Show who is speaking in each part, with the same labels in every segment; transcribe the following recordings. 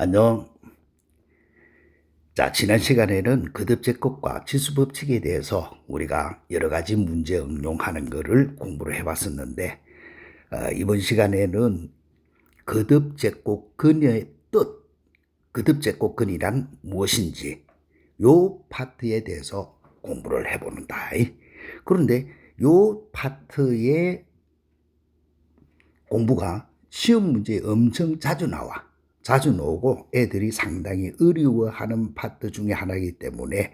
Speaker 1: 안녕. 자, 지난 시간에는 거듭제곱과 치수법칙에 대해서 우리가 여러 가지 문제 응용하는 것을 공부를 해봤었는데, 이번 시간에는 거듭제곱근의 뜻, 거듭제곱근이란 무엇인지 요 파트에 대해서 공부를 해보는다. 그런데 요 파트의 공부가 시험 문제에 엄청 자주 나오고 애들이 상당히 어려워하는 파트 중에 하나이기 때문에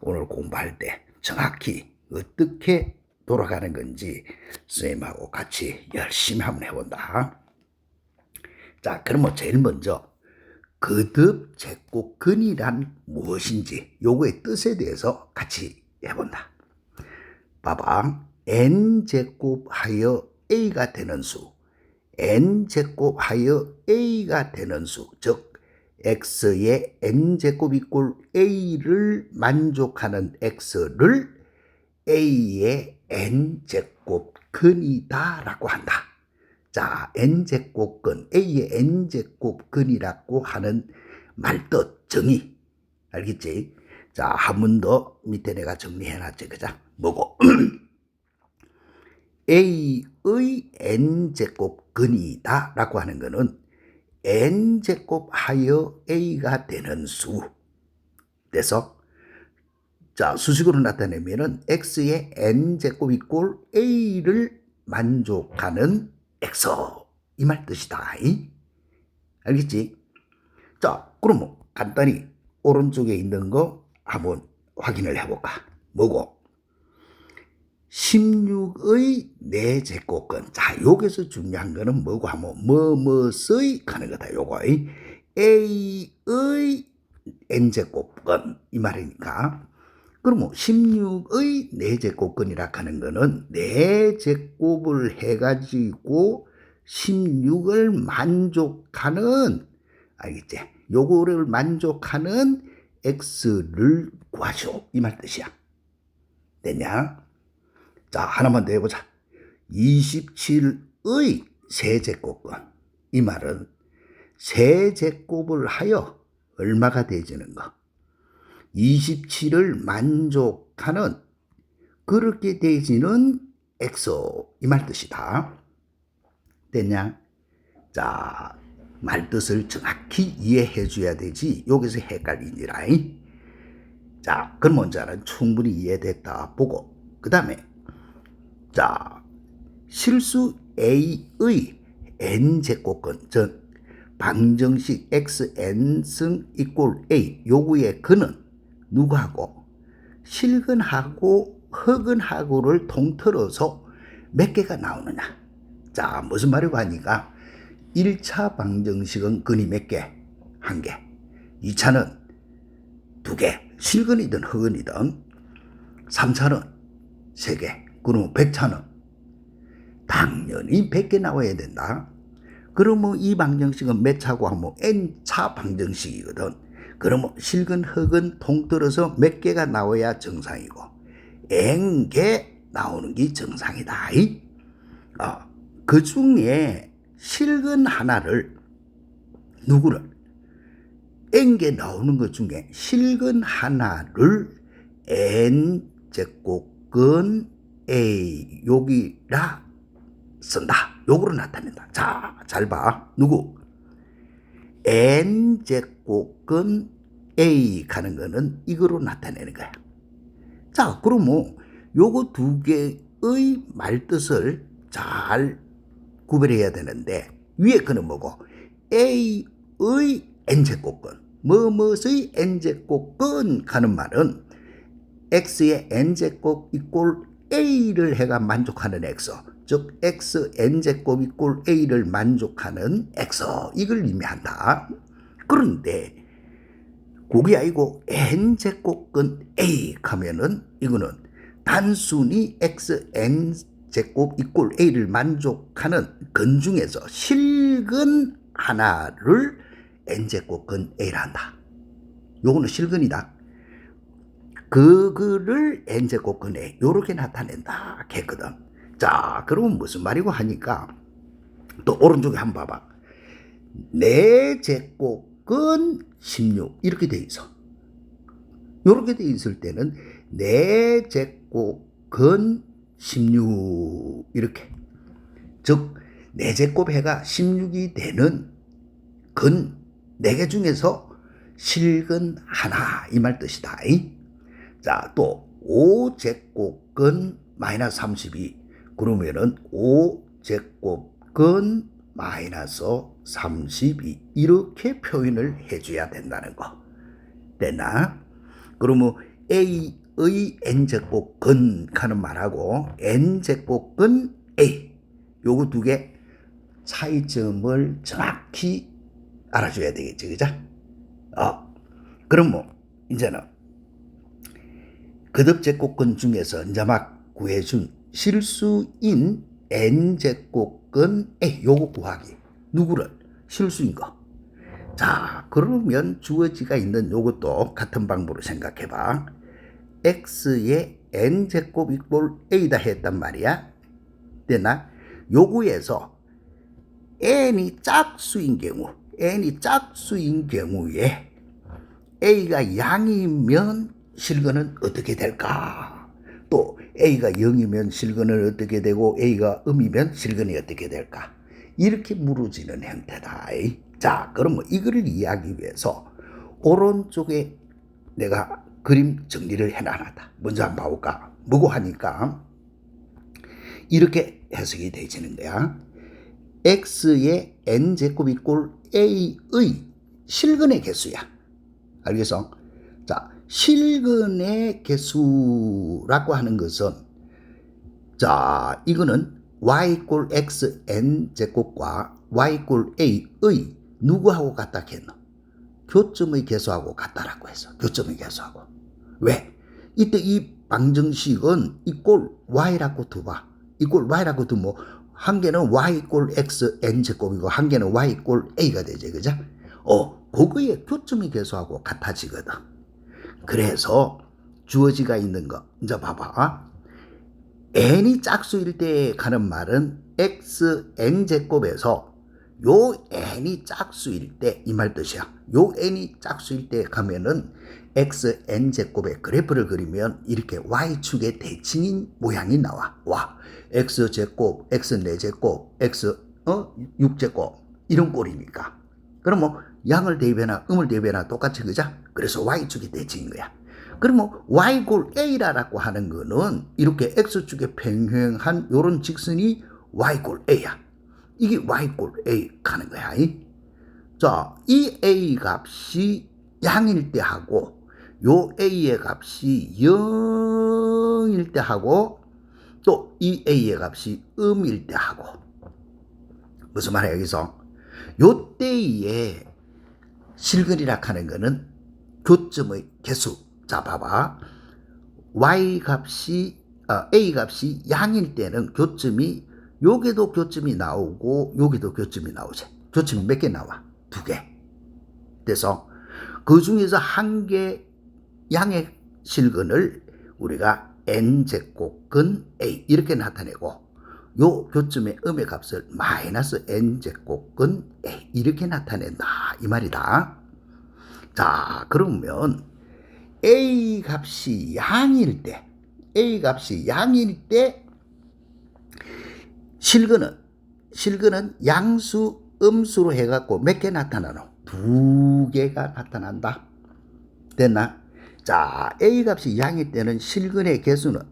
Speaker 1: 오늘 공부할 때 정확히 어떻게 돌아가는 건지 선생님하고 같이 열심히 한번 해본다. 자, 그러면 제일 먼저 거듭제곱근이란 무엇인지 요거의 뜻에 대해서 같이 해본다. 봐봐. n제곱하여 a가 되는 수, n제곱하여 a가 되는 수, 즉 x의 n제곱 이꼴 a를 만족하는 x를 a의 n제곱근이다 라고 한다. 자, n제곱근, a의 n제곱근이라고 하는 말뜻, 정의 알겠지? 자, 한 번 더 밑에 내가 정리해놨지, 그자? 뭐고? a의 n제곱근이다 라고 하는 것은 n제곱 하여 a가 되는 수 돼서, 자, 수식으로 나타내면은 x의 n제곱 이꼴 a를 만족하는 x, 이 말 뜻이다. 알겠지? 자, 그러면 간단히 오른쪽에 있는 거 한번 확인을 해볼까? 뭐고? 16의 4제곱근. 자, 여기서 중요한 거는 뭐고 하면 뭐뭐의 하는 거다. 요거 a의 n제곱근 이 말이니까. 그러면 16의 4제곱근이라 하는 거는 4제곱을 해가지고 16을 만족하는, 알겠지? 요거를 만족하는 x를 구하시오, 이 말 뜻이야. 됐냐? 자, 하나만 더 해보자. 27의 세제곱근. 이 말은 세제곱을 하여 얼마가 되지는 거? 27을 만족하는 그렇게 되지는 x, 이 말 뜻이다. 됐냐? 자, 말 뜻을 정확히 이해해 줘야 되지 여기서 헷갈리니라. 자, 그럼 먼저는 충분히 이해됐다 보고, 그 다음에 자, 실수 a의 n제곱근, 즉 방정식 xn승 이꼴 a, 요구의 근은 누구하고? 실근하고 허근하고를 통틀어서 몇 개가 나오느냐? 자, 무슨 말이고 하니까 1차 방정식은 근이 몇 개? 1개. 2차는 2개, 실근이든 허근이든. 3차는 3개. 그러면 100차는 당연히 100개 나와야 된다. 그러면 이 방정식은 몇 차고 하면 n차 방정식이거든. 그러면 실근, 허근 통틀어서 몇 개가 나와야 정상이고 n개 나오는 게 정상이다. 그 중에 실근 하나를, 누구를? n개 나오는 것 중에 실근 하나를 n제곱근 a 여기라 쓴다. 요거로 나타낸다. 자, 잘 봐. 누구? n제곱근 a 가는 거는 이거로 나타내는 거야. 자, 그러면 요거 2개의 말뜻을 잘 구별해야 되는데, 위에 거는 뭐고? a의 n제곱근, 뭐뭐의 n제곱근 가는 말은 x의 n제곱 이꼴 a를 해가 만족하는 x, 즉 x n제곱 이꼴 a를 만족하는 x, 이걸 의미한다. 그런데 그게 아니고 n제곱근 a 하면은 이거는 단순히 x n제곱 이꼴 a를 만족하는 근 중에서 실근 하나를 n제곱근 a라 한다. 요거는 실근이다. 그거를 n제곱근 a 요렇게 나타낸다 했거든. 자, 그러면 무슨 말이고 하니까 또 오른쪽에 한번 봐봐. 4제곱 근 16 이렇게 돼 있어. 이렇게 돼 있을 때는 4제곱 근 16 이렇게. 즉 4제곱 해가 16이 되는 근 4개 중에서 실근 하나 이 말 뜻이다. 자, 또 5제곱 근 마이너스 32 그러면은 5제곱 근 마이너스 32 이렇게 표현을 해줘야 된다는 거. 됐나? 그러면 A의 N제곱 근 하는 말하고 N제곱 근 A 요거 두 개 차이점을 정확히 알아줘야 되겠지, 그죠? 그럼 뭐 이제는 거듭제곱근 중에서 이제 막 구해준 실수인 N제곱근 A 요거 구하기. 누구를? 실수인 거. 자, 그러면 주어지가 있는 요것도 같은 방법으로 생각해봐. x의 n제곱 이꼴 a다 했단 말이야. 됐나? 요구에서 n이 짝수인 경우에 a가 양이면 실근은 어떻게 될까? 또 a가 0이면 실근은 어떻게 되고 a가 음이면 실근이 어떻게 될까? 이렇게 물어지는 형태다. 자, 그럼 이거를 이해하기 위해서 오른쪽에 내가 그림 정리를 해놔놨다. 먼저 한번 봐볼까? 뭐고 하니까 이렇게 해석이 되지는 거야. x의 n제곱 이꼴 a의 실근의 개수야. 알겠어? 자, 실근의 개수라고 하는 것은 자, 이거는 y 이꼴 x n제곱과 y 이꼴 a의 누구하고 같다 했노? 교점의 개수하고 같다라고 했어. 교점의 개수하고. 왜? 이때 이 방정식은 이꼴 y라고 두봐. 이꼴 y라고 두면 한 개는 y 이꼴 x n제곱이고 한 개는 y 이꼴 a가 되지. 그죠? 그거의 교점의 개수하고 같아지거든. 그래서 주어지가 있는 거 이제 봐봐. n이 짝수일 때 가는 말은 x n제곱에서 요 n이 짝수일 때 이 말 뜻이야. 요 n이 짝수일 때 가면은 x n제곱의 그래프를 그리면 이렇게 y축의 대칭인 모양이 나와. 와, x제곱, x 4제곱, x 6제곱 이런 꼴이니까. 그럼 뭐 양을 대입해나 음을 대입해나 똑같이 그죠? 그래서 y축이 대칭인 거야. 그러면 y골 a라고 하는 거는 이렇게 x축에 평행한 요런 직선이 y골 a야. 이게 y골 a 가는 거야. 자, 이 a 값이 양일 때 하고 요 a의 값이 0일 때 하고 또 이 a의 값이 음일 때 하고 무슨 말이야 여기서? 요 때에 실근이라 하는 거는 교점의 개수. 자, 봐봐. y 값이 a 값이 양일 때는 교점이 여기도 교점이 나오고 여기도 교점이 나오지. 교점이 몇 개 나와? 2개. 그래서 그 중에서 한 개 양의 실근을 우리가 n제곱근 a 이렇게 나타내고 요 교점의 음의 값을 마이너스 n제곱근 a 이렇게 나타낸다 이 말이다. 자, 그러면 a 값이 양일 때 실근은 양수 음수로 해갖고 몇 개 나타나노? 2개가 나타난다. 됐나? 자, a 값이 양일 때는 실근의 개수다.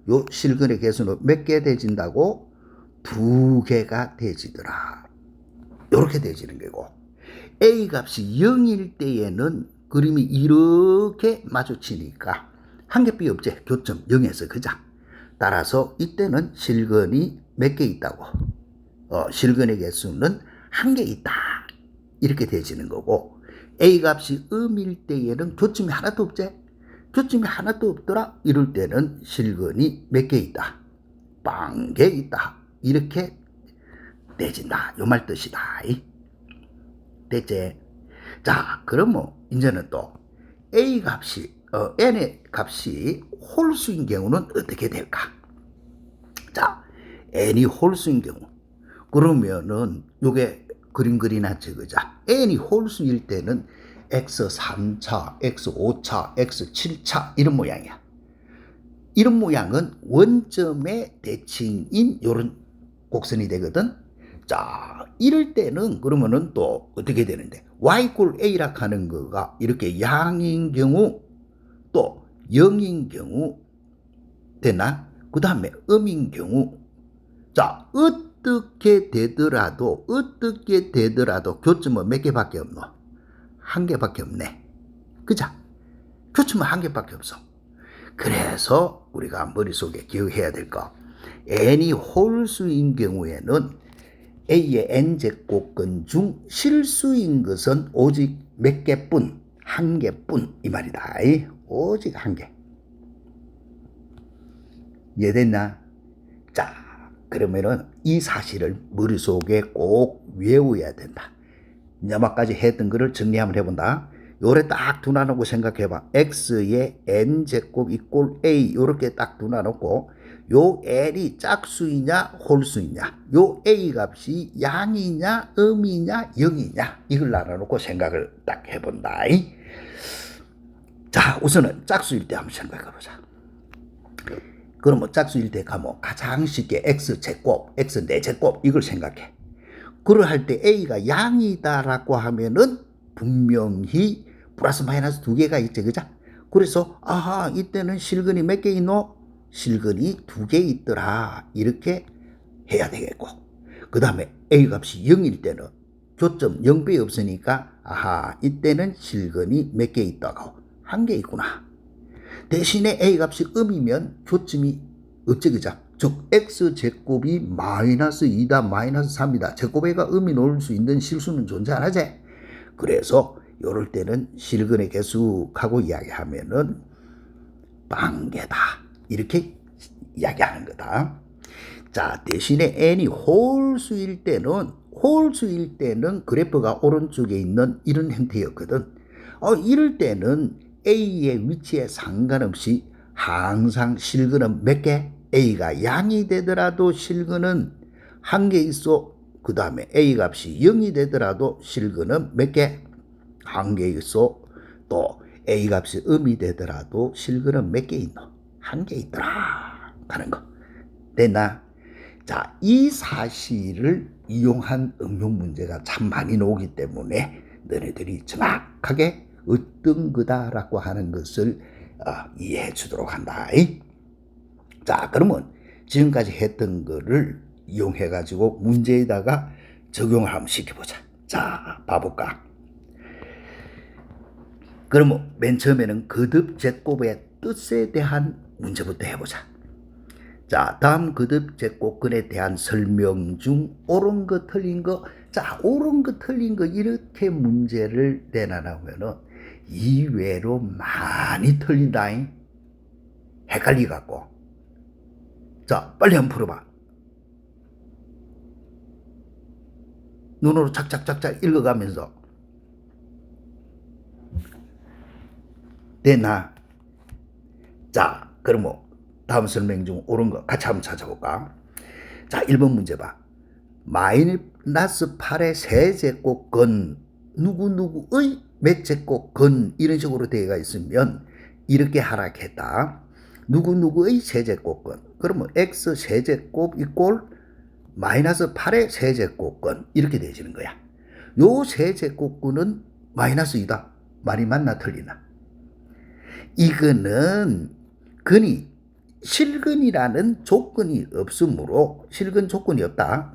Speaker 1: 요 실근의 개수는 몇 개 되진다고? 2개가 되지더라. 요렇게 되지는 거고. a 값이 0일 때에는 그림이 이렇게 마주치니까 한 개 삐 없지. 교점 0에서 그자. 따라서 이때는 실근이 몇 개 있다고? 실근의 개수는 한 개 있다. 이렇게 되지는 거고 a 값이 음일 때에는 교점이 하나도 없지. 교점이 하나도 없더라. 이럴 때는 실근이 몇 개 있다. 빵 개 있다. 이렇게 되진다. 요 말 뜻이다. 됐지? 자, 그러면 이제는 또 a 값이 n의 값이 홀수인 경우는 어떻게 될까? 자, n이 홀수인 경우 그러면은 요게 그림 그리나 적으자. n이 홀수일 때는 x 3차, x 5차, x 7차 이런 모양이야. 이런 모양은 원점의 대칭인 이런 곡선이 되거든. 자, 이럴 때는 그러면은 또 어떻게 되는데 y = a라 하는 거가 이렇게 양인 경우 또 0인 경우 되나? 그 다음에 음인 경우 자 어떻게 되더라도 교점은 몇 개밖에 없노? 한 개밖에 없네. 그자? 교점은 한 개밖에 없어. 그래서 우리가 머릿속에 기억해야 될 거 n이 홀수인 경우에는 a의 n제곱근 중 실수인 것은 오직 몇 개뿐? 한 개뿐 이 말이다. 오직 한 개. 이해됐나? 자, 그러면은 이 사실을 머릿속에 꼭 외워야 된다. 여기까지 했던 거를 정리 한번 해본다. 요래 딱 두나놓고 생각해봐. x의 n제곱 이꼴 a 요렇게 딱 두나놓고 요 l이 짝수이냐 홀수이냐 요 a 값이 양이냐 음이냐 0이냐 이걸 나눠놓고 생각을 딱 해본다. 자, 우선은 짝수일 때 한번 생각해보자. 그러면 짝수일 때 가면 가장 쉽게 x제곱, x 4제곱 이걸 생각해. 그걸 할 때 a가 양이다라고 하면은 분명히 플러스 마이너스 두 개가 있지, 그죠? 그래서 아하 이때는 실근이 몇 개 있노? 실근이 2개 있더라 이렇게 해야 되겠고, 그 다음에 a 값이 0일 때는 교점 0배 없으니까 아하 이때는 실근이 몇 개 있다고? 1개 있구나. 대신에 a 값이 음이면 교점이 없지, 그죠? 즉 x제곱이 마이너스 2다 마이너스 3이다. 제곱에가 음이 놓을 수 있는 실수는 존재 안 하지. 그래서 요럴 때는 실근의 개수하고 이야기하면은 빵개다 이렇게 이야기하는 거다. 자, 대신에 n이 홀수일 때는 그래프가 오른쪽에 있는 이런 형태였거든. 이럴 때는 a의 위치에 상관없이 항상 실근은 몇 개? a가 양이 되더라도 실근은 1개 있어. 그 다음에 a 값이 0이 되더라도 실근은 몇 개? 1개 있어. 또 a 값이 음이 되더라도 실근은 몇 개 있노? 1개 있더라 하는 거. 됐나? 자, 이 사실을 이용한 응용 문제가 참 많이 나오기 때문에 너네들이 정확하게 어떤 거다라고 하는 것을 이해해 주도록 한다. 자, 그러면 지금까지 했던 거를 이용해 가지고 문제에다가 적용을 한번 시켜보자. 자, 봐볼까? 그러면 맨 처음에는 거듭 제곱의 뜻에 대한 문제부터 해보자. 자, 다음 거듭 제곱근에 대한 설명 중 옳은 거 틀린 거. 자, 옳은 거 틀린 거 이렇게 문제를 내놔놓으면은 이외로 많이 틀린다. 헷갈리갖고. 자, 빨리 한번 풀어봐. 눈으로 착착착착 읽어가면서. 됐나? 자, 그러면 다음 설명 중 옳은 거 같이 한번 찾아볼까? 자, 1번 문제 봐. 마이너스 8의 세제곱근 누구누구의 몇 제곱근 이런 식으로 되어 있으면 이렇게 하락했다. 누구누구의 세제곱근. 그러면 x 세제곱 이꼴 마이너스 8의 세제곱근 이렇게 되어지는 거야. 요 세제곱근은 마이너스 2다. 말이 맞나 틀리나? 이거는 근이 실근이라는 조건이 없으므로 실근 조건이 없다.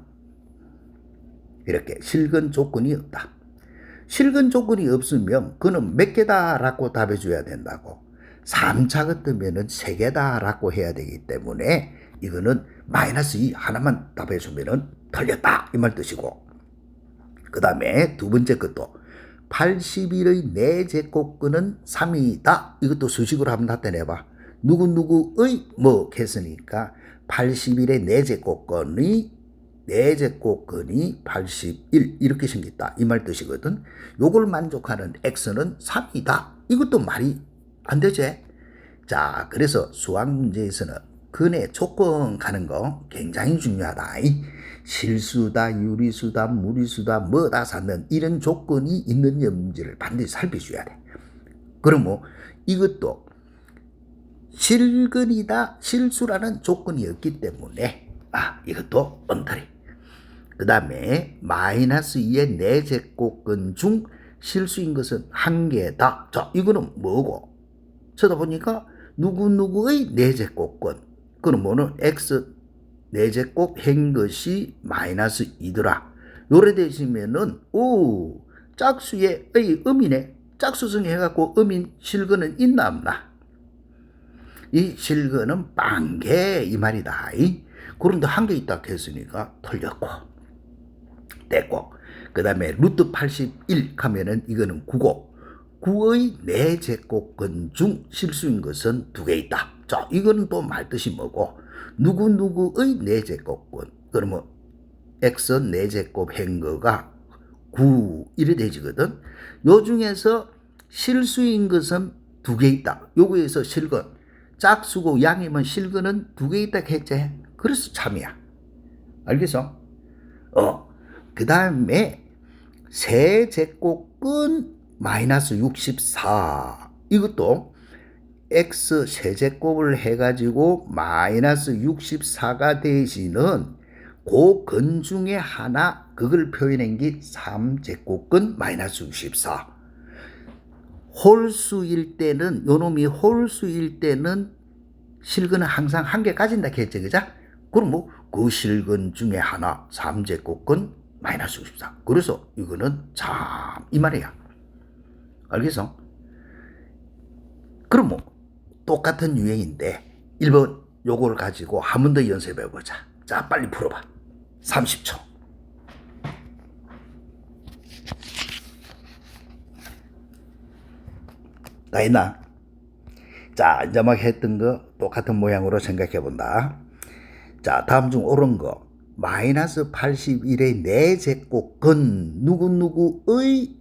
Speaker 1: 이렇게 실근 조건이 없다. 실근 조건이 없으면 그는 몇 개다라고 답해 줘야 된다고. 3차 같으면은 3개다라고 해야 되기 때문에 이거는 마이너스 2 하나만 답해 주면은 틀렸다 이 말 뜻이고, 그 다음에 두 번째 것도 81의 4제곱근은 3이다. 이것도 수식으로 한번 나타내봐. 누구누구의 뭐 했으니까 81의 4제곱근이 81 이렇게 생겼다 이 말 뜻이거든. 요걸 만족하는 x는 3이다. 이것도 말이 안 되지. 자, 그래서 수학 문제에서는 근의 조건 가는 거 굉장히 중요하다. 실수다, 유리수다, 무리수다, 뭐다 쌓는 이런 조건이 있는지를 반드시 살펴줘야 돼. 그러면 이것도 실근이다, 실수라는 조건이 없기 때문에 이것도 엉터리. 그 다음에 마이너스 2의 4제곱근 중 실수인 것은 한 개다. 자, 이거는 뭐고? 쳐다보니까 누구누구의 4제곱근. 그러면은 x 4제곱 한 것이 마이너스 2더라. 요래 되시면은 짝수의 음이네. 짝수성이 해갖고 음인 실근은 있나 없나? 이 실근은 빵개 이 말이다. 그런데 한 개 있다 했으니까 틀렸고 됐고, 그 다음에 루트 81 하면은 이거는 9고 9의 4제곱근 중 실수인 것은 2개 있다. 자, 이거는 또 말뜻이 뭐고, 누구누구의 4제곱근 그러면 x 4제곱 한 거가 9 이래 되지거든. 요 중에서 실수인 것은 2개 있다. 요거에서 실근 짝수고 양이면 실근은 2개 있다 했지. 그래서 참이야. 알겠어? 그 다음에 세제곱근 마이너스 64. 이것도 x 세제곱을 해가지고 마이너스 64가 되시는 그 근 중에 하나, 그걸 표현한 게 3제곱근 마이너스 64. 홀수일 때는, 요놈이 홀수일 때는 실근은 항상 한 개 가진다 했죠, 그죠? 그럼 그 실근 중에 하나, 3제곱근 마이너스 64. 그래서 이거는 참 이 말이야. 알겠어? 그럼 똑같은 유형인데 1번 요걸 가지고 한 번 더 연습해 보자. 자, 빨리 풀어봐. 30초. 다 했나? 자, 이제 막 했던 거 똑같은 모양으로 생각해 본다. 자, 다음 중 옳은 거. 마이너스 81의 4제곱근 누구누구의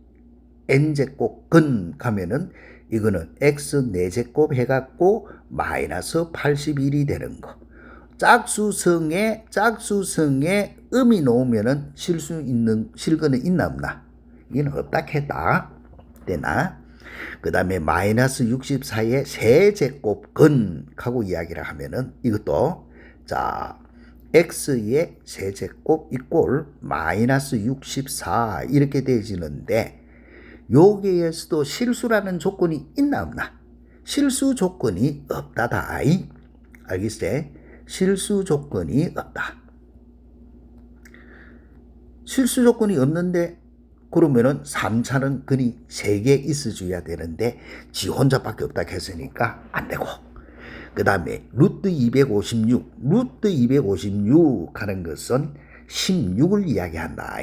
Speaker 1: n제곱근 가면은 이거는 x 4제곱 해갖고 마이너스 81이 되는 거. 짝수성에 음이 놓으면은 실근은 있나 없나? 이건 없다 했다. 되나? 그 다음에 마이너스 64의 세제곱근 하고 이야기를 하면은 이것도 자, x의 세제곱 이꼴 마이너스 64 이렇게 되어지는데, 여기에서도 실수라는 조건이 있나 없나? 실수 조건이 없다다. 알겠어? 실수 조건이 없다. 실수 조건이 없는데 그러면은 3차는 근이 3개 있어줘야 되는데 지 혼자밖에 없다 했으니까 안 되고, 그 다음에 루트 256 하는 것은 16을 이야기한다.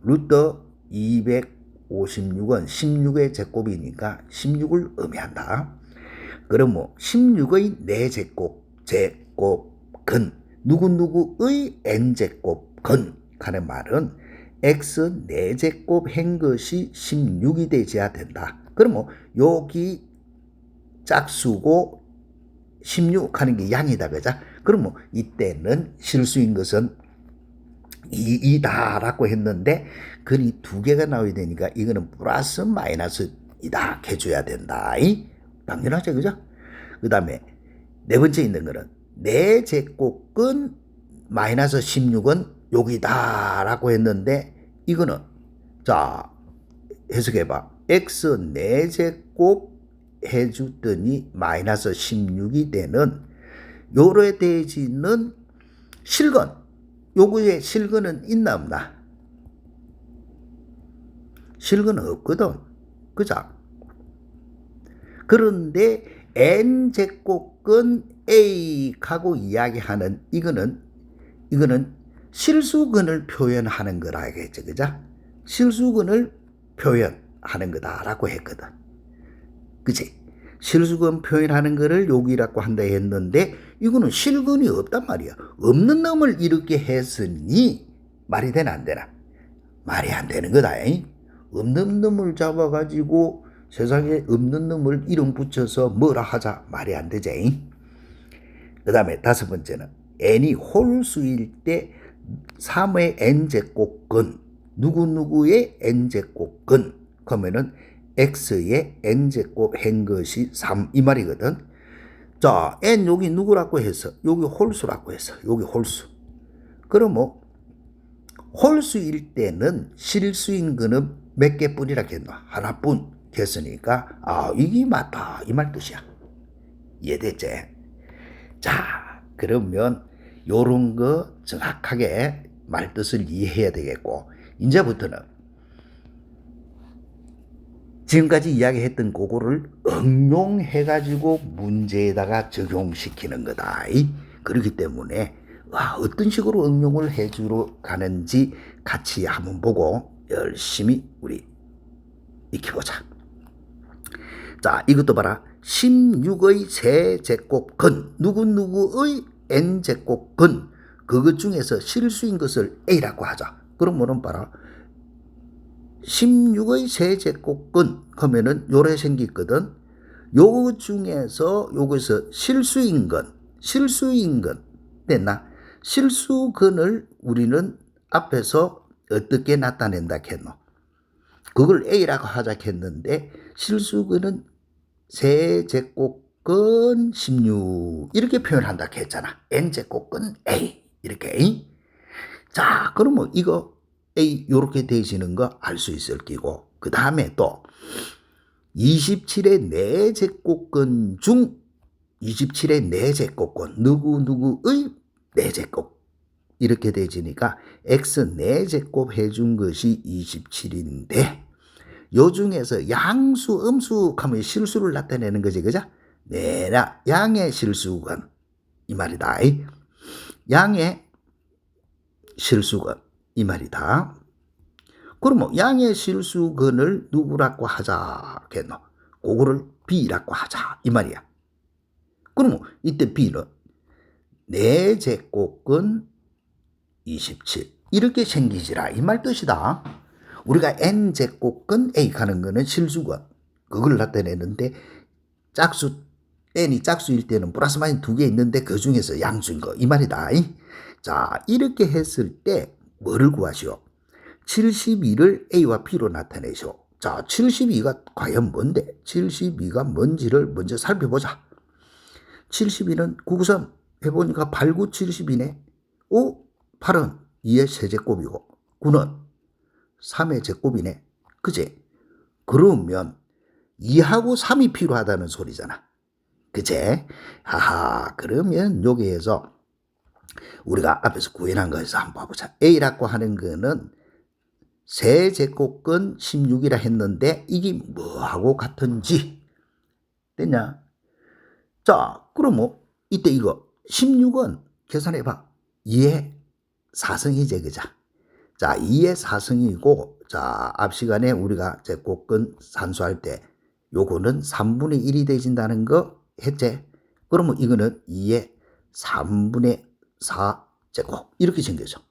Speaker 1: 루트 256은 16의 제곱이니까 16을 의미한다. 그러면 16의 4제곱근 누구누구의 n제곱근 하는 말은 x 4제곱 한 것이 16이 되어야 된다. 그러면 여기 짝수고 16 하는 게 양이다, 그죠? 그러면 이때는 실수인 것은 2다라고 했는데 근이 2개가 나와야 되니까 이거는 플러스 마이너스 이다 해줘야 된다. 당연하죠, 그죠? 그 다음에 네 번째 있는 거는 4제곱근 마이너스 16은 여기다라고 했는데 이거는 자, 해석해봐. x 4제곱 해주더니 마이너스 16이 되는 요래 되지는 실근, 요거에 실근은 있나 없나? 실근은 없거든, 그죠? 그런데 n제곱근 a하고 이야기하는 이거는 실수근을 표현하는 거라겠죠, 그죠? 실수근을 표현하는 거다라고 했거든. 그치? 실수근 표현하는 거를 여기라고 한다 했는데 이거는 실근이 없단 말이야. 없는 놈을 이렇게 했으니 말이 되나 안 되나? 말이 안 되는 거다. 없는 놈을 잡아가지고 세상에 없는 놈을 이름 붙여서 뭐라 하자 말이 안 되지. 그 다음에 다섯 번째는 n이 홀수일 때 3의 n제곱근 누구누구의 n제곱근 그러면은 x의 n제곱 한 것이 3 이 말이거든. 자, n 여기 누구라고 해서 여기 홀수라고 해서 여기 홀수. 그럼 뭐 홀수일 때는 실수인 거는 몇 개뿐이라 했노? 하나뿐 했으니까 이게 맞다 이 말 뜻이야. 이해됐지? 자, 그러면 요런 거 정확하게 말 뜻을 이해해야 되겠고, 이제부터는 지금까지 이야기했던 그거를 응용해가지고 문제에다가 적용시키는 거다. 그렇기 때문에 어떤 식으로 응용을 해주러 가는지 같이 한번 보고 열심히 우리 익혀보자. 자, 이것도 봐라. 16의 세제곱근 누구누구의 n제곱근 그것 중에서 실수인 것을 a라고 하자. 그러면은 봐라. 16의 세제곱근 하면은 요래 생기거든. 요 중에서 요것서 실수인 건 됐나? 실수근을 우리는 앞에서 어떻게 나타낸다 했노? 그걸 a라고 하자 했는데 실수근은 세제곱근 16 이렇게 표현한다 했잖아. n제곱근 a 이렇게. 자, 그러면 이거 a 요렇게 되시는 거 알 수 있을 끼고, 그 다음에 또 27의 4제곱근 중 27의 4제곱근 누구누구의 4제곱 이렇게 되지니까 x 4제곱 해준 것이 27인데 요 중에서 양수 음수 하면 실수를 나타내는 거지, 그죠? 내라 양의 실수건 이 말이다. 양의 실수건 이 말이다. 그러면 양의 실수근을 누구라고 하자 했노? 그거를 b라고 하자 이 말이야. 그러면 이때 b는 4제곱근 27 이렇게 생기지라 이 말 뜻이다. 우리가 n제곱근 a 가는 거는 실수건 그걸 나타내는데 짝수 n이 짝수일 때는 플러스 마이너스 2개 있는데 그 중에서 양수인 거 이 말이다. 자, 이렇게 했을 때 뭐를 구하시오? 72를 a와 b로 나타내시오. 자, 72가 과연 뭔데? 72가 뭔지를 먼저 살펴보자. 72는 993 해보니까 8, 9, 72네. 5, 8은 2의 세제곱이고 9는 3의 제곱이네. 그치? 그러면 2하고 3이 필요하다는 소리잖아. 그치? 그러면 여기에서 우리가 앞에서 구현한 거에서 한번 봐보자. a라고 하는 거는 세제곱근 16이라 했는데 이게 뭐하고 같은지 됐냐? 자, 그러면 이때 이거 16은 계산해봐. 2의 4승이제 그자. 자, 2의 4승이고 자, 앞 시간에 우리가 제곱근 산수할 때 요거는 3분의 1이 되진다는 거 했지? 그러면 이거는 2의 3분의 4제곱 이렇게 생겨져.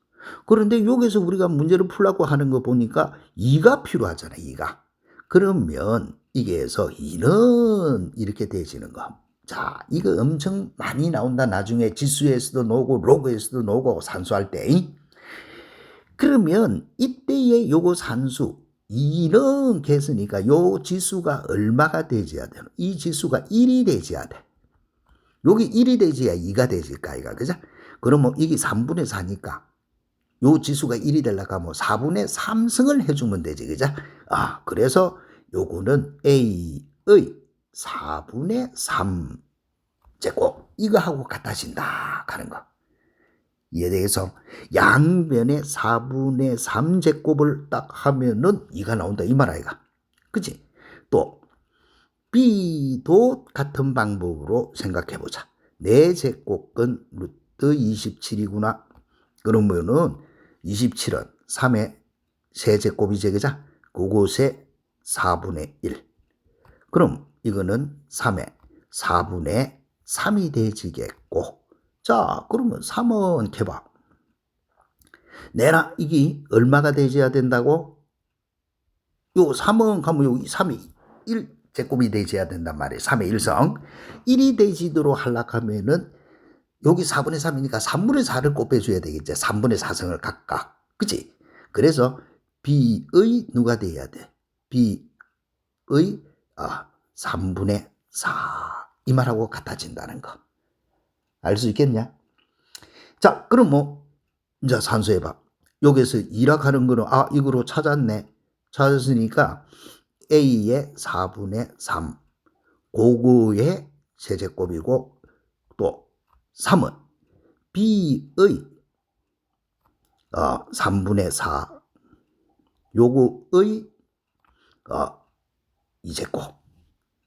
Speaker 1: 그런데 여기서 우리가 문제를 풀라고 하는 거 보니까 2가 필요하잖아. 2가. 그러면 이게서 2는 이렇게 되지는 거. 자, 이거 엄청 많이 나온다. 나중에 지수에서도 나오고 로그에서도 나오고 산수할 때. 그러면 이때의 요거 산수 2는 개수니까 요 지수가 얼마가 되져야 되노? 이 지수가 1이 되져야 돼. 여기 1이 되져야 2가 되질까 이가 그죠? 그러면 이게 3분의 4니까 요 지수가 1이 되려고 하면 4분의 3승을 해주면 되지, 그죠? 그래서 요거는 A의 4분의 3제곱, 이거하고 같아진다, 하는 거. 이에 대해서 양변에 4분의 3제곱을 딱 하면은 2가 나온다, 이 말 아이가. 그치? 또, B도 같은 방법으로 생각해보자. 4제곱은 루트 27이구나. 그러면은 27은 3의 세제곱이지, 그죠? 그곳에 4분의 1. 그럼 이거는 3의 4분의 3이 되지겠고. 자, 그러면 3은 개봐. 내라, 이게 얼마가 되져야 된다고? 요 3은 가면 여기 3이 1제곱이 되져야 된단 말이에요. 3의 1성. 1이 되지도록 하려고 하면은 여기 4분의 3이니까 3분의 4를 곱해줘야 되겠지. 3분의 4승을 각각. 그치? 그래서 B의 누가 돼야 돼? B의 3분의 4. 이 말하고 같아진다는 거. 알 수 있겠냐? 자, 그럼 뭐, 이제 산수해봐. 여기서 2라 하는 거는, 이거로 찾았네. 찾았으니까 A의 4분의 3. 고거의 세제곱이고, 또 3은 B의 3분의 4. 요거의 2제곱.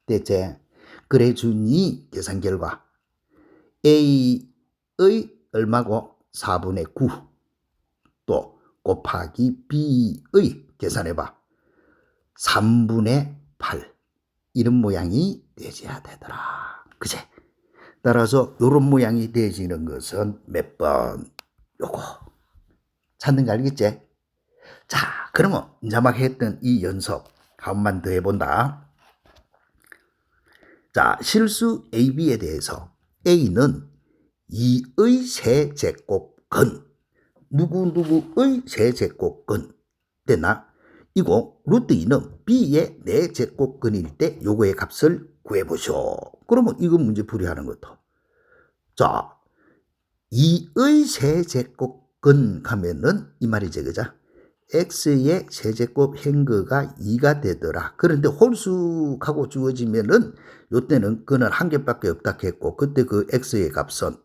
Speaker 1: 됐지? 그래 주니 계산 결과 A의 얼마고? 4분의 9. 또 곱하기 B의 계산해봐. 3분의 8. 이런 모양이 되어야 되더라. 그치? 따라서 이런 모양이 되어지는 것은 몇 번? 요거. 찾는 거 알겠지? 자, 그러면 이제 막 했던 이 연습 한 번만 더 해본다. 자, 실수 AB에 대해서 A는 2의 세제곱근 누구누구의 세제곱근 됐나? 이거 루트 2는 B의 4제곱근일 때 요거의 값을 구해보쇼. 그러면 이거 문제 풀이하는 것도. 자, 2의 세제곱근 하면은 이 말이지, 그죠? x의 세제곱 행거가 2가 되더라. 그런데 홀수하고 주어지면은 요때는 그는 한 개밖에 없다 했고, 그때 그 x의 값은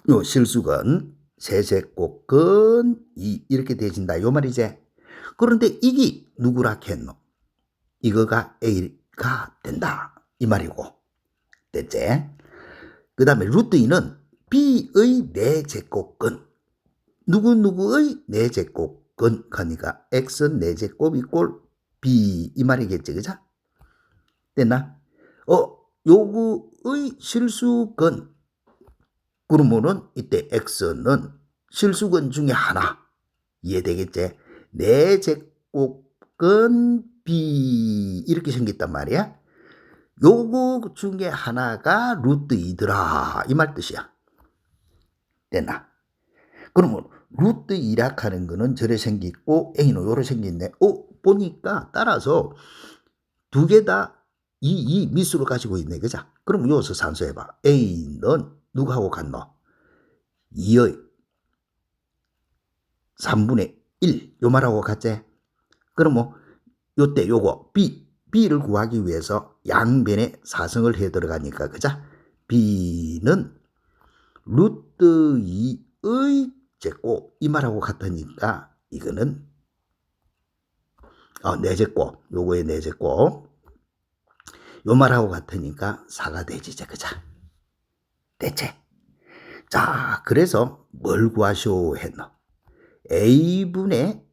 Speaker 1: 요 실수근 세제곱근 2 이렇게 되어진다. 요 말이지. 그런데 이게 누구라 했노? 이거가 a가 된다. 이 말이고. 됐지? 그 다음에 루트 2는 b의 4제곱근 누구누구의 4제곱근 하니까 x는 4제곱 이꼴 b 이 말이겠지, 그죠? 됐나? 요거의 실수근 그러면은 이때 x는 실수근 중에 하나 이해되겠지? 4제곱근 b 이렇게 생겼단 말이야. 요거 중에 하나가 루트 2더라 이 말 뜻이야. 됐나? 그러면 루트 2라 하는 거는 저래 생겼고 A는 요래 생겼네. 보니까 따라서 두 개 다 이 미수를 가지고 있네. 그죠? 그럼 여기서 산수해봐. A는 누구하고 같노? 2의 3분의 1 요 말하고 같지? 그러면 요때 요거 B를 구하기 위해서 양변에 4승을 해 들어가니까 그죠? B는 루트 2의 제곱 이 말하고 같으니까 이거는 4제곱 요거의 4제곱 요 말하고 같으니까 4가 되지. 그죠? 됐지? 자, 그래서 뭘 구하쇼 했노? A분의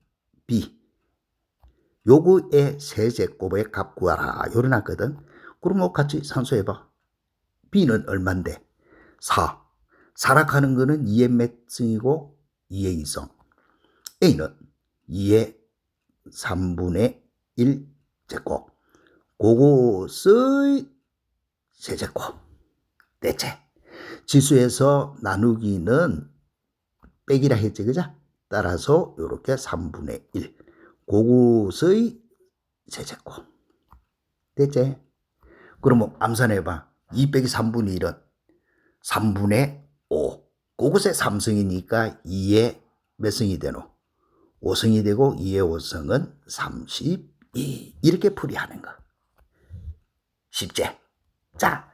Speaker 1: B 요거의 세제곱의 값 구하라 요래놨거든. 그럼 같이 산수해봐. B는 얼만데? 4. 4락 하는 거는 2의 몇 승이고 2의 2승. A는 2의 3분의 1 제곱. 그것의 세제곱. 됐지? 지수에서 나누기는 빼기라 했지, 그죠? 따라서 이렇게 3분의 1. 그것의 세제곱. 됐지? 그러면 암산해봐. 2 빼기 3분의 1은 3분의 5. 그것의 3승이니까 2의 몇 승이 되노? 5승이 되고 2의 5승은 32. 이렇게 풀이하는 거. 쉽지? 자,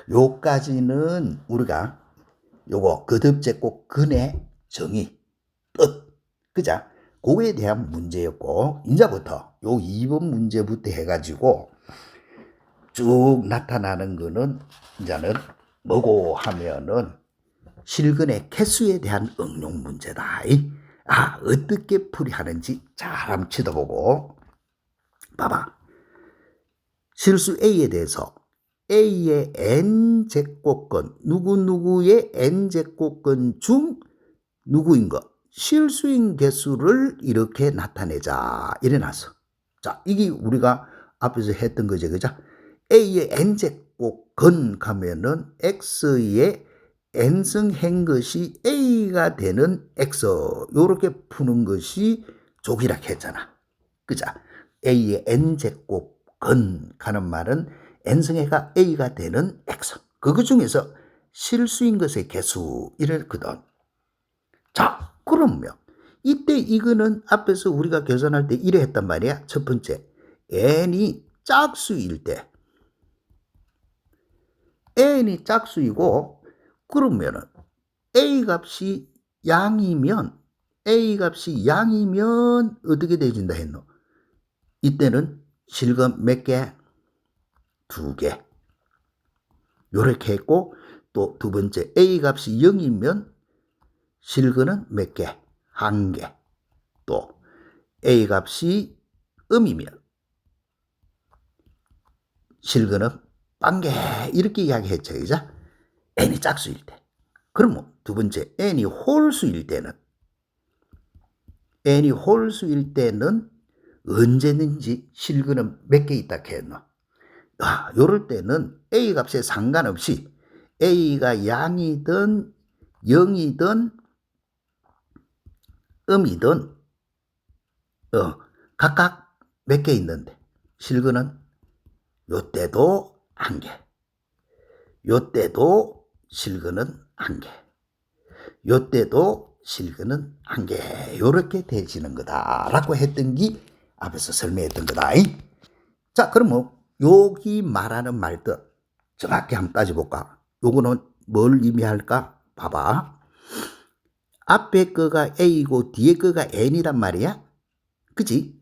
Speaker 1: 요까지는 우리가 요거 거듭제곱 근의 정의, 뜻, 그죠? 그거에 대한 문제였고 이제부터 요 2번 문제부터 해가지고 쭉 나타나는 거는 이제는 뭐고 하면은 실근의 개수에 대한 응용 문제다. 어떻게 풀이하는지 잘 한번 쳐다보고 봐봐. 실수 A에 대해서 A의 n제곱근 누구누구의 n제곱근 중 누구인 거 실수인 개수를 이렇게 나타내자 이래놨어. 자, 이게 우리가 앞에서 했던 거죠, 그죠? A의 n제곱근 가면은 X의 n승한 것이 a가 되는 x 요렇게 푸는 것이 족이라 했잖아. 그죠? a의 n제곱 근 가는 말은 n승해가 a가 되는 x. 그거 중에서 실수인 것의 개수 이랬거든. 자, 그러면 이때 이거는 앞에서 우리가 계산할 때 이래 했단 말이야. 첫 번째, n이 짝수일 때 n이 짝수이고 그러면은 a 값이 양이면 어떻게 되어진다 했노? 이때는 실근 몇 개? 2개. 요렇게 했고 또 두 번째 a 값이 0이면 실근은 몇 개? 1개. 또 a 값이 음이면 실근은 1개. 이렇게 이야기했죠. 그죠? n이 짝수일 때. 그러면 두 번째 n이 홀수일 때는 언제든지 실근은 몇 개 있다 했노? 요럴 때는 a 값에 상관없이 a가 양이든 0이든 음이든 각각 몇 개 있는데 실근은 요때도 1개, 요때도 실근은 1개, 요때도 실근은 1개 요렇게 되지는 거다라고 했던 게 앞에서 설명했던 거다. 자, 그러면 여기 말하는 말들 정확히 한번 따져볼까? 요거는 뭘 의미할까? 봐봐. 앞에 거가 A고 뒤에 거가 N이란 말이야. 그치?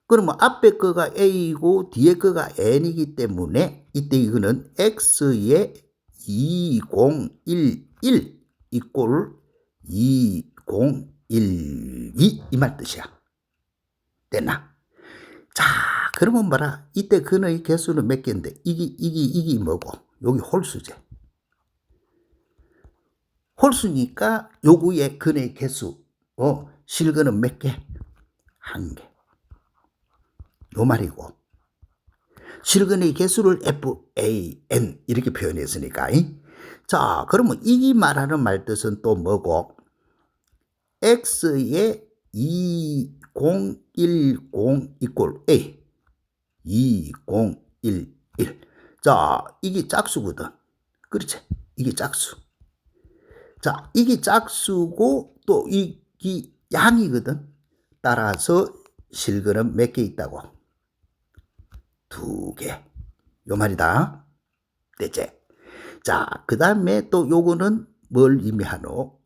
Speaker 1: 그러면 앞에 거가 A고 뒤에 거가 N이기 때문에 이때 이거는 X의 2011 이꼴 2012 이 말 뜻이야. 됐나? 자, 그러면 봐라. 이때 근의 개수는 몇 개인데 이게 뭐고? 여기 홀수제. 홀수니까 요구의 근의 개수 실근은 몇 개? 1개. 요 말이고 실근의 개수를 FAN 이렇게 표현했으니까. 자, 그러면 이게 말하는 말 뜻은 또 뭐고? X의 2010 이꼴 A 2011. 자, 이게 짝수거든. 그렇지? 이게 짝수. 자, 이게 짝수고 또 이게 양이거든. 따라서 실근은 몇 개 있다고? 2개. 요 말이다. 됐지? 자, 그 다음에 또 요거는 뭘 의미하노?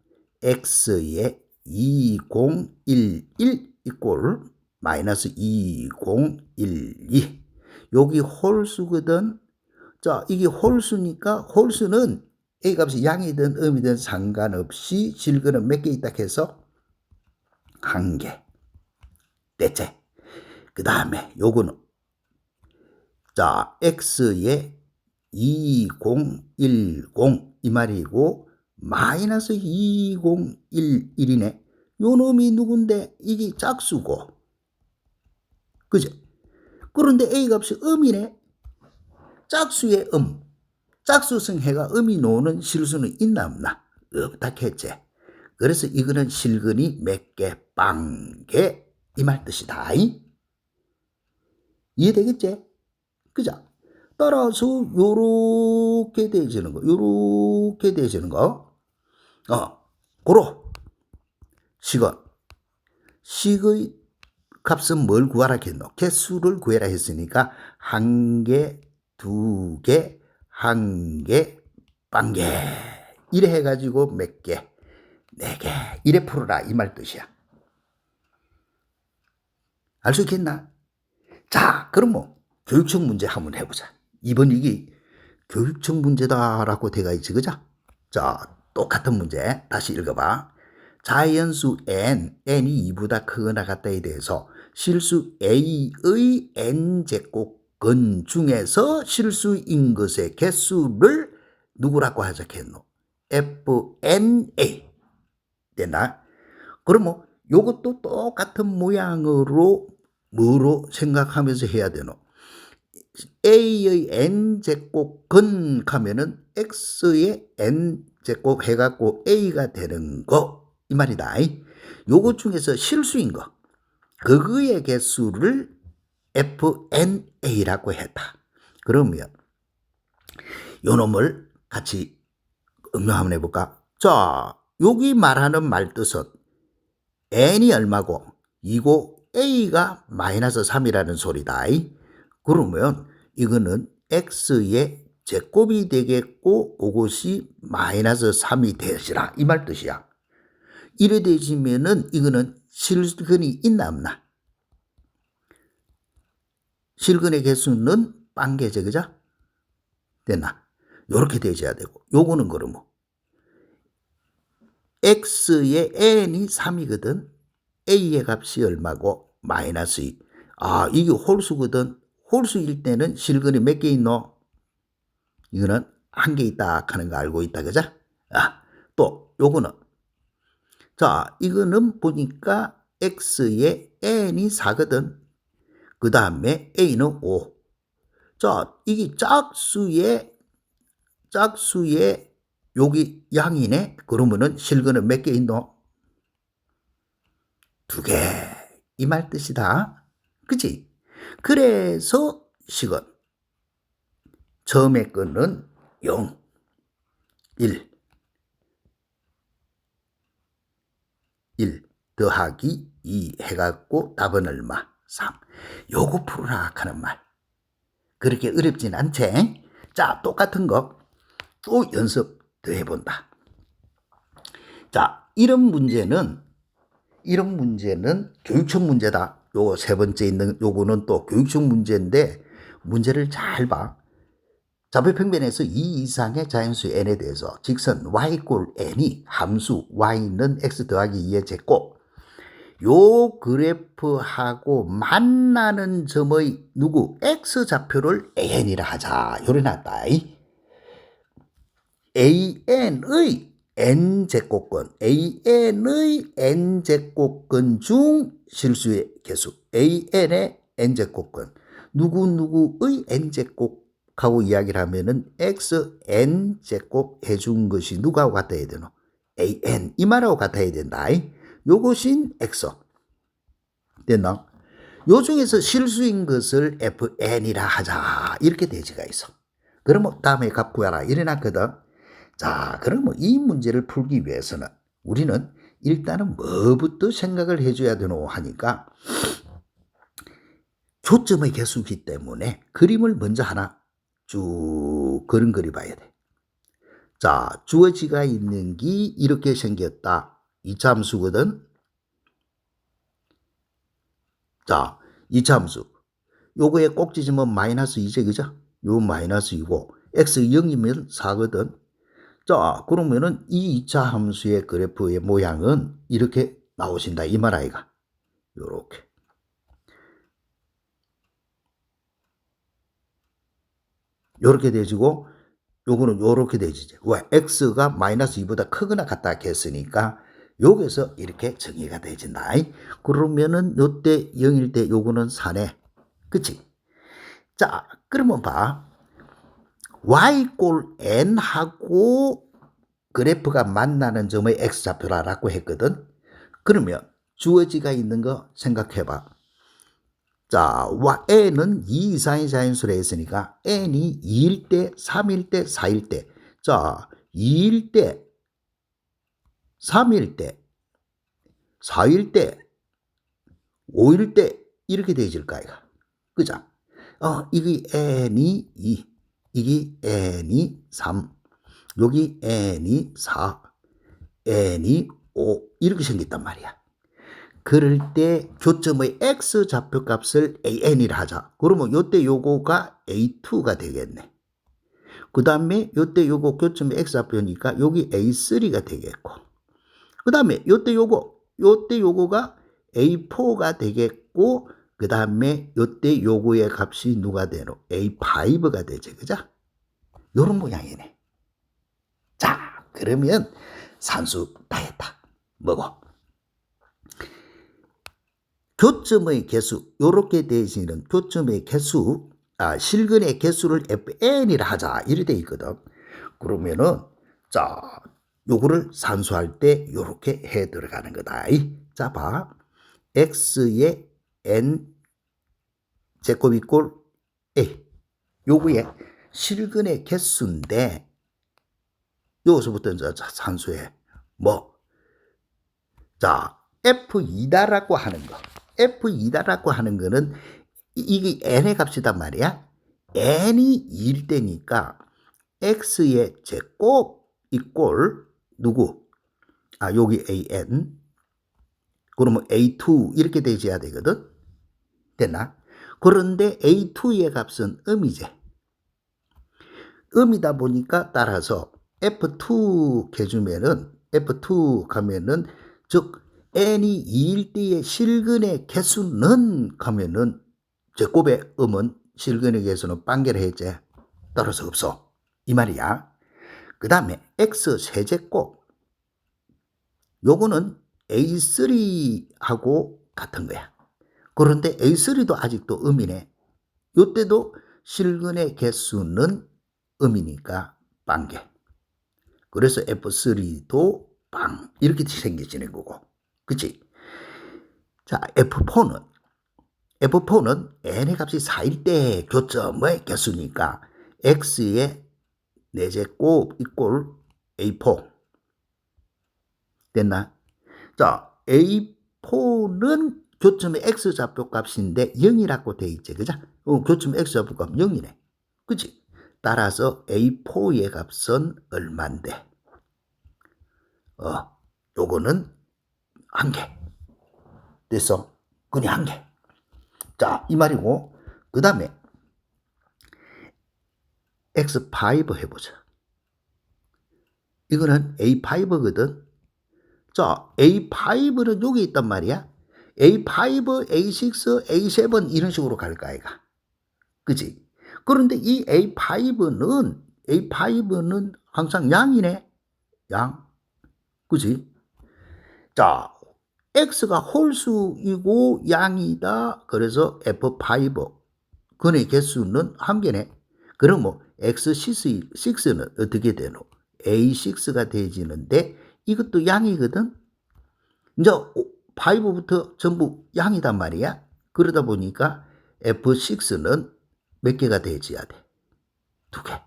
Speaker 1: X의 2011 이꼴 마이너스 2012. 여기 홀수거든. 자, 이게 홀수니까 홀수는 A 값이 양이든 음이든 상관없이 실근은 몇 개 있다 해서 1개. 됐지? 그 다음에 요거는 자, X의 2010 이 말이고 마이너스 2011이네. 요 놈이 누군데 이게 짝수고. 그죠? 그런데 A 값이 음이네. 짝수의 짝수승해가 음이 노는 실수는 있나 없나? 없다 했지. 그래서 이거는 실근이 몇 개, 빵개 이 말 뜻이다. 이해되겠지? 그죠? 따라서 요렇게 되어지는 거. 요렇게 되어지는 거. 식의 값은 뭘 구하라 했노? 개수를 구해라 했으니까 1개, 2개, 1개, 빵개 이래 해가지고 몇 개? 4개 이래 풀어라 이 말 뜻이야. 알 수 있겠나? 자, 그럼 뭐 교육청 문제 한번 해보자. 이번 이게 교육청 문제다라고 돼가 있지, 그죠? 자, 똑같은 문제 다시 읽어봐. 자연수 n이 2보다 크거나 같다에 대해서 실수 a의 n제곱 근 중에서 실수인 것의 개수를 누구라고 하자겠노? fna. 됐나? 그러면 요것도 똑같은 모양으로 뭐로 생각하면서 해야 되노? a의 n제곱 근 하면은 x의 n제곱 해갖고 a가 되는 거 이 말이다. 요것 중에서 실수인 거 그거의 개수를 fna라고 했다. 그러면 요 놈을 같이 응용 한번 해볼까? 자, 여기 말하는 말뜻은 n이 얼마고 이고 a가 마이너스 3이라는 소리다. 그러면 이거는 x의 제곱이 되겠고 이것이 마이너스 3이 되시라 이 말 뜻이야. 이래 되시면은 이거는 실근이 있나 없나? 실근의 개수는 빵개죠, 그죠? 됐나? 요렇게 되셔야 되고 요거는 그러면 x의 n이 3이거든. a의 값이 얼마고 마이너스 2. 아, 이게 홀수거든. 홀수일 때는 실근이 몇 개 있노? 이거는 한 개 있다 하는 거 알고 있다, 그죠? 아, 또 요거는 자, 이거는 보니까 x의 n이 4거든. 그 다음에 a는 5. 자, 이게 짝수의 여기 양이네. 그러면은 실근은 몇 개 있노? 2개. 이 말 뜻이다. 그치? 그래서 식은 처음에 거는 0, 1 더하기 2 해갖고 답은 얼마? 3. 요거 풀어라 하는 말. 그렇게 어렵진 않지? 자, 똑같은 거 또 연습 더 해본다. 자, 이런 문제는 교육청 문제다. 요거 세 번째 있는 요거는 또 교육청 문제인데 문제를 잘 봐. 좌표평면에서 2 이상의 자연수 n에 대해서 직선 y 꼴 n이 함수 y는 x 더하기 2의 제곱 요 그래프하고 만나는 점의 누구 x좌표를 an이라 하자. 요래 놨다. an의 n제곱근 중 실수의 개수 an의 n제곱근 누구누구의 n제곱하고 이야기를 하면은 xn제곱 해준 것이 누구하고 같아야 되노? an 이 말하고 같아야 된다. 요것인 x 됐나? 요 중에서 실수인 것을 fn이라 하자. 이렇게 대지가 있어. 그러면 다음에 값 구하라 이래놨거든. 자, 그러면 이 문제를 풀기 위해서는 우리는 일단은 뭐부터 생각을 해줘야 되노 하니까 초점의 개수기 때문에 그림을 먼저 하나 쭉 그려봐야 돼. 자, 주어지가 있는 게 이렇게 생겼다. 2차 함수거든. 자, 2차 함수. 요거에 꼭지점은 마이너스 2제, 그죠? 요 마이너스 2고 x 0이면 4거든. 자, 그러면은 이 2차 함수의 그래프의 모양은 이렇게 나오신다. 이 말 아이가. 요렇게. 요렇게 되지고, 요거는 요렇게 되지지. 왜? x가 마이너스 2보다 크거나 같다 했으니까, 여기서 이렇게 정의가 되진다. 그러면은 요때 0일 때 요거는 4네. 그치? 자, 그러면 봐. y 꼴 n하고 그래프가 만나는 점의 x좌표라고 했거든. 그러면 주어지가 있는 거 생각해봐. 자, n은 2 이상의 자연수라 했으니까 n이 2일 때, 3일 때, 4일 때. 자, 2일 때, 3일 때, 4일 때, 5일 때 이렇게 되어질까 이가. 그죠? 이게 n이 2, 이게 n이 3, 여기 n이 4, n이 5 이렇게 생겼단 말이야. 그럴 때 교점의 x좌표 값을 an이라 하자. 그러면 요때 요거가 a2가 되겠네. 그 다음에 요때 요거 교점의 x좌표니까 여기 a3가 되겠고 그 다음에 요때 요거가 a4가 되겠고 그 다음에 요때 요거의 값이 누가 되노? a5가 되지, 그죠? 요런 모양이네. 자, 그러면 산수 다 했다. 뭐고? 교점의 개수, 요렇게 되시는 교점의 개수, 실근의 개수를 fn이라 하자 이래 돼 있거든. 그러면은 자 요거를 산수할 때 요렇게 해 들어가는 거다. 자 봐. x의 n 제곱 이꼴 a 요거에 실근의 개수인데 여기서부터 이제 산수해 뭐 자 f2다라고 하는 거 f2다라고 하는 거는 이게 n의 값이단 말이야. n이 2일 때니까 x의 제곱 이꼴 누구? 여기 an 그러면 a2 이렇게 되어야 되거든. 됐나? 그런데 a2의 값은 음이지. 음이다 보니까 따라서 f2 해주면은 f2 가면은 즉 n이 2일 때의 실근의 개수는 가면은 제곱의 음은 실근의 개수는 빵개를 했지. 따라서 없어. 이 말이야. 그 다음에 x 세제곱 요거는 a3하고 같은 거야. 그런데 a3도 아직도 음이네. 요때도 실근의 개수는 음이니까 빵개. 그래서 f3도 빵 이렇게 생겨지는 거고. 그치? 자 f4는 n의 값이 4일 때 교점의 개수니까 x의 4제곱 이꼴 a4 됐나? 자 a4는 교점의 x좌표 값인데 0이라고 돼 있지. 그죠? 교점 x좌표 값 0이네. 그치? 따라서 a4의 값은 얼만데? 요거는 1개. 됐어? 그냥 1개. 자, 이 말이고, 그 다음에 x5 해보자. 이거는 a5거든. 자, a5는 여기 있단 말이야. a5, a6, a7 이런 식으로 갈 거야, 이가. 그치? 그런데 이 a5는 항상 양이네. 양. 그치? 자, x가 홀수이고 양이다. 그래서 f5. 근의 개수는 1개네. 그럼 뭐 x6는 어떻게 되노? a6가 되지는데 이것도 양이거든. 이제 5부터 전부 양이단 말이야. 그러다 보니까 f6는 몇 개가 되어야 돼? 2개.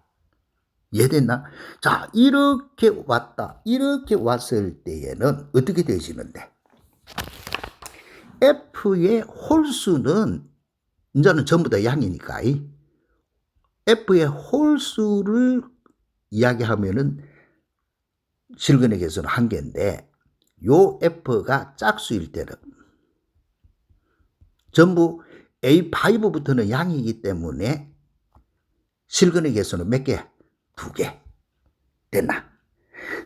Speaker 1: 이해됐나? 자, 이렇게 왔다. 이렇게 왔을 때에는 어떻게 되지는데? f의 홀수는 이제는 전부 다 양이니까 f의 홀수를 이야기하면은 실근의 개수는 1개인데 요 f가 짝수일 때는 전부 a5부터는 양이기 때문에 실근의 개수는 몇 개? 2개. 됐나?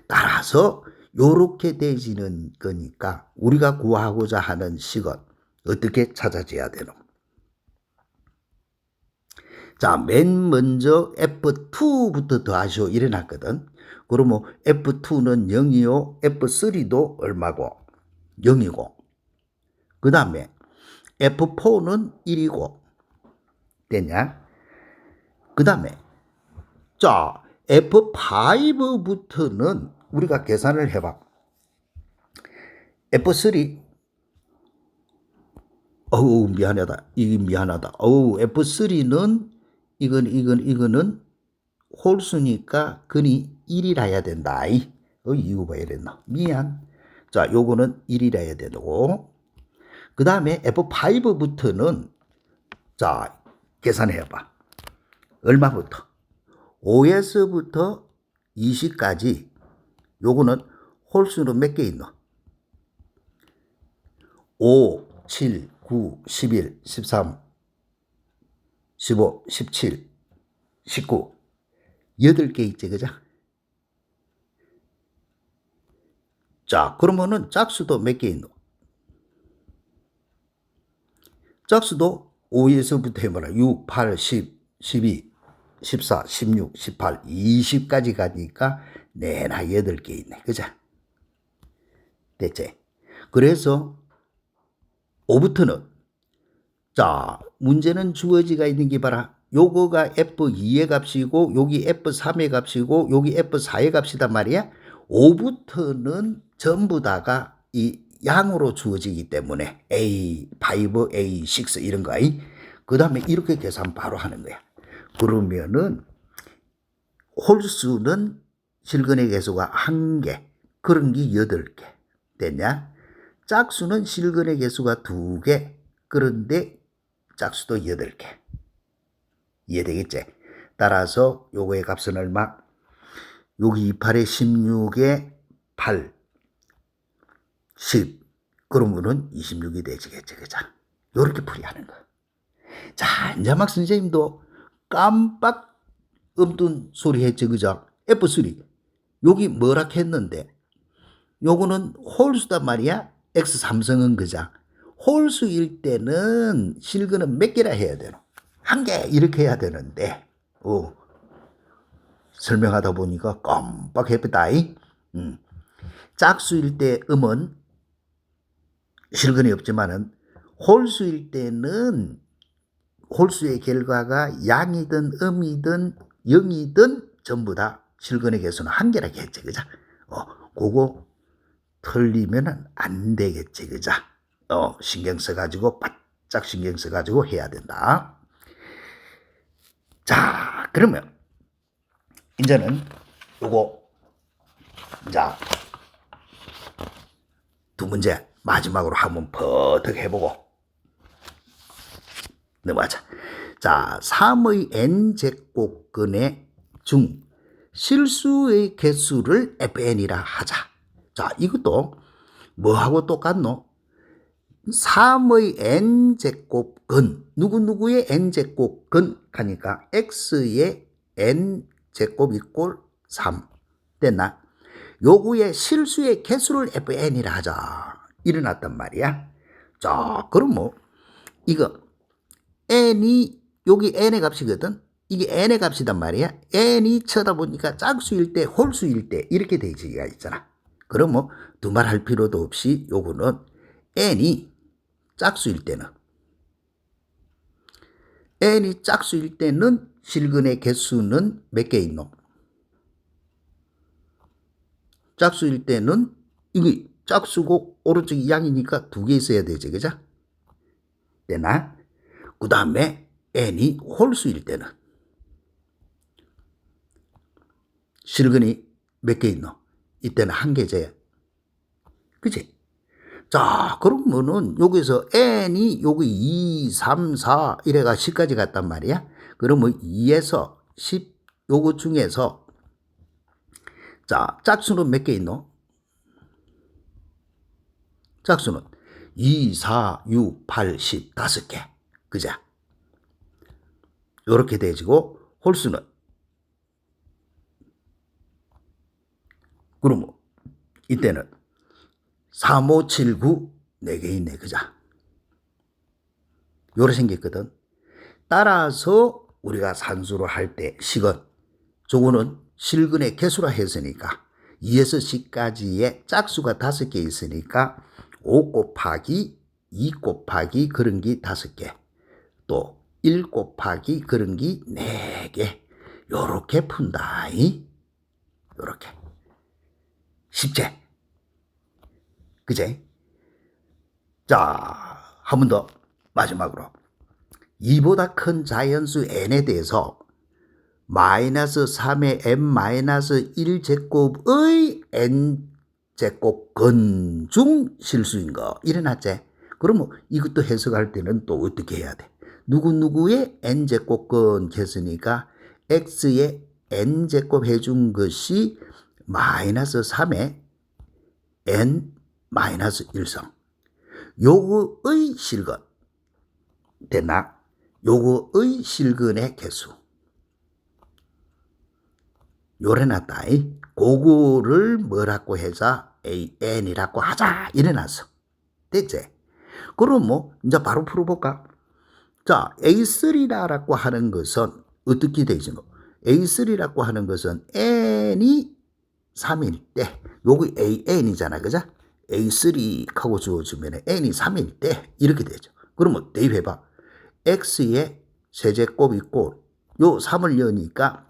Speaker 1: 따라서 요렇게 되지는 거니까 우리가 구하고자 하는 식은 어떻게 찾아져야 되노? 자, 맨 먼저 F2부터 더하시오 이래놨거든. 그러면 F2는 0이요. F3도 얼마고? 0이고. 그 다음에 F4는 1이고. 됐냐? 그 다음에 자, F5부터는 우리가 계산을 해봐. F3 미안하다. 이게 미안하다. F3는 이거는 홀수니까 근이 1이라 해야 된다. 이거 봐야 된다. 미안. 자, 요거는 1이라 해야 되고. 그 다음에 F5부터는 자, 계산해봐. 얼마부터? 5에서부터 20까지 요거는 홀수는 몇 개 있노? 5, 7, 9, 11, 13, 15, 17, 19 8개 있지, 그죠? 자, 그러면은 짝수도 몇 개 있노? 짝수도 5에서부터 해봐라. 6, 8, 10, 12, 14, 16, 18, 20까지 가니까 내나 8개 있네. 그죠? 됐지? 그래서 5부터는 자, 문제는 주어지가 있는 게 봐라. 요거가 F2의 값이고 여기 F3의 값이고 여기 F4의 값이단 말이야. 5부터는 전부 다가 이 양으로 주어지기 때문에 A5, A6 이런 거. 그 다음에 이렇게 계산 바로 하는 거야. 그러면은 홀수는 실근의 개수가 1개, 그런 게 8개 됐냐? 짝수는 실근의 개수가 2개, 그런데 짝수도 8개. 이해되겠지? 따라서 요거의 값은 얼마? 여기 28에 16에 8, 10. 그러면은 26이 되지겠지, 그죠? 요렇게 풀이하는 거. 자, 이제 막 선생님도 깜빡 없던 소리 했지, 그죠? F3. 여기 뭐라 했는데, 요거는 홀수단 말이야. X3성은 그죠? 홀수일 때는 실근은 몇 개라 해야 되노? 1개 이렇게 해야 되는데, 설명하다 보니까 깜빡했다. 짝수일 때 음은 실근이 없지만은 홀수일 때는 홀수의 결과가 양이든 음이든 0이든 전부 다 실근의 개수는 1개라고 했지, 그죠? 그거 틀리면은 안 되겠지, 그죠? 신경 써가지고 바짝 신경 써가지고 해야 된다. 자, 그러면 이제는 요거 자 두 문제 마지막으로 한번 버뜩 해보고 넘어가자. 자, 3의 n제곱근의 중 실수의 개수를 fn이라 하자. 자, 이것도 뭐하고 똑같노? 3의 n제곱근, 누구누구의 n제곱근 하니까 x의 n제곱 이꼴 3 됐나? 요구의 실수의 개수를 fn이라 하자. 일어났단 말이야. 자, 그럼 뭐 이거 n이 여기 n의 값이거든. 이게 n의 값이단 말이야. n이 쳐다보니까 짝수일 때 홀수일 때 이렇게 되지가 있잖아. 그럼 뭐 두말할 필요도 없이 요거는 n이 짝수일 때는 실근의 개수는 몇 개 있노? 짝수일 때는 이게 짝수고 오른쪽이 양이니까 2개 있어야 되지, 그죠? 되나? 그 다음에 n이 홀수일 때는 실근이 몇 개 있노? 이때는 1개제. 그치? 자, 그러면은 여기서 n이 여기 2, 3, 4 이래가 10까지 갔단 말이야. 그러면 2에서 10 요거 중에서 자, 짝수는 몇 개 있노? 짝수는 2, 4, 6, 8, 10 5개. 그죠? 요렇게 되지고 홀수는 그러면 이때는 3, 5, 7, 9 4개 있네, 그죠? 요렇게 생겼거든. 따라서 우리가 산수로 할 때 식은 저거는 실근의 개수라 했으니까 2에서 10까지의 짝수가 5개 있으니까 5 곱하기 2 곱하기 그런 게 5개 또 1 곱하기 그런 게 4개 요렇게 푼다. 요렇게 쉽지? 그제? 자, 한 번 더 마지막으로 2보다 큰 자연수 n에 대해서 마이너스 3의 n-1제곱의 n제곱근 중 실수인 거 일어났지? 그러면 이것도 해석할 때는 또 어떻게 해야 돼? 누구누구의 n제곱근 했으니까 x의 n제곱 해준 것이 마이너스 3의 n-1성 요거의 실근 됐나? 요거의 실근의 개수 요래놨다. 그거를 뭐라고 해서 n이라고 하자 일어났어. 됐지? 그럼 뭐 이제 바로 풀어볼까? 자, A3라고 하는 것은 어떻게 되지노? A3라고 하는 것은 n이 3일 때 요거 n이잖아, 그죠? A3 하고 주어주면 n이 3일 때 이렇게 되죠. 그러면 대입해봐. x의 세제곱 있고 요 3을 여니까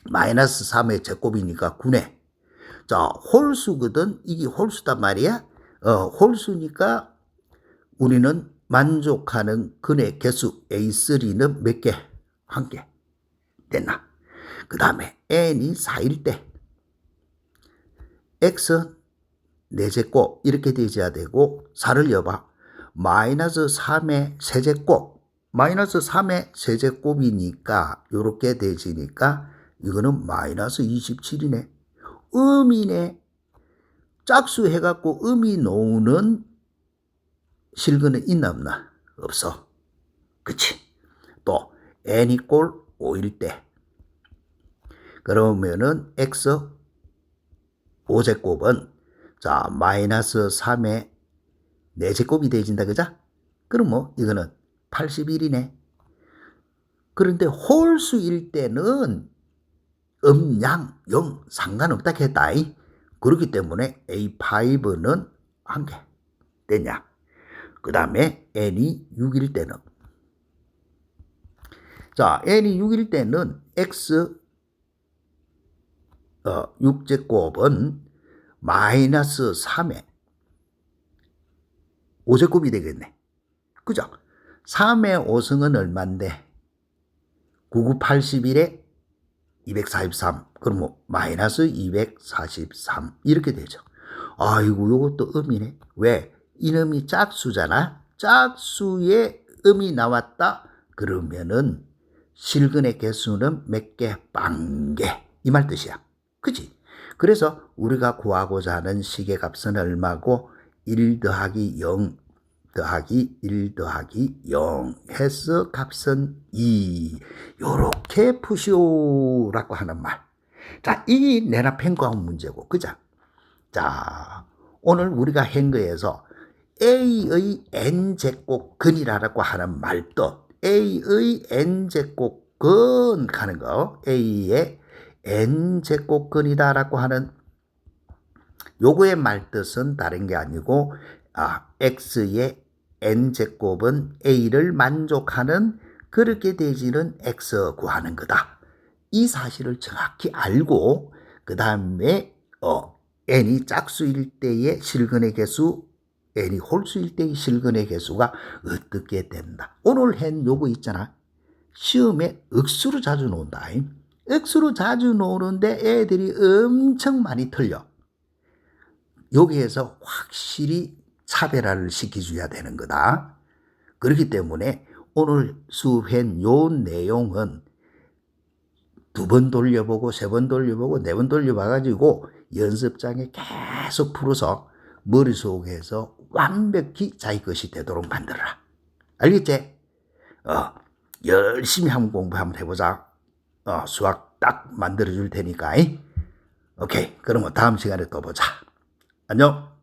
Speaker 1: 마이너스 3의 제곱이니까 9네. 자, 홀수거든. 이게 홀수단 말이야. 홀수니까 우리는 만족하는 근의 개수 A3는 몇 개? 한 개. 됐나? 그 다음에 n이 4일 때 x 4제곱 이렇게 되어야 되고 4를 여봐. 마이너스 3의 세제곱. 마이너스 3의 세제곱이니까 이렇게 되지니까 이거는 마이너스 27이네. 음이네. 짝수 해갖고 음이 나오는 실근은 있나 없나? 없어. 그치? 또 n이 꼴 5일 때 그러면은 x 5제곱은 자 마이너스 3의 4제곱이 되어진다 그죠? 그럼 뭐 이거는 81이네. 그런데 홀수일 때는 음양 0 상관없다 했다. 그렇기 때문에 A5는 한 개 됐냐? 그 다음에 n이 6일 때는 자 n이 6일 때는 x 6제곱은 마이너스 3의 5제곱이 되겠네. 그죠? 3의 5승은 얼만데? 9981에 243. 그럼 뭐 마이너스 243 이렇게 되죠. 아이고 요것도 음이네. 왜? 이놈이 짝수잖아. 짝수에 음이 나왔다. 그러면은 실근의 개수는 몇 개? 빵개. 이 말 뜻이야. 그치? 그래서 우리가 구하고자 하는 식의 값은 얼마고? 1 더하기 0 더하기 1 더하기 0 해서 값은 2. 요렇게 푸시오라고 하는 말. 자, 이 내나 평가한 문제고. 그죠? 자, 오늘 우리가 한 거에서 A의 n제곱근이라고 하는 말도 A의 n제곱근 하는 거. A의 n제곱근이다라고 하는 요거의 말뜻은 다른 게 아니고 x의 n제곱은 a를 만족하는 그렇게 되지는 x 구하는 거다. 이 사실을 정확히 알고 그 다음에 n이 짝수일 때의 실근의 개수 n이 홀수일 때의 실근의 개수가 어떻게 된다. 오늘 한 요거 있잖아. 시험에 억수로 자주 나온다. 억수로 자주 나오는데 애들이 엄청 많이 틀려. 여기에서 확실히 차별화를 시켜줘야 되는 거다. 그렇기 때문에 오늘 수업한 요 내용은 2번 돌려보고 3번 돌려보고 4번 돌려봐가지고 연습장에 계속 풀어서 머릿속에서 완벽히 자기 것이 되도록 만들어라. 알겠지? 열심히 한번 공부 한번 해보자. 수학 딱 만들어줄 테니까. 오케이. 그러면 다음 시간에 또 보자. 안녕.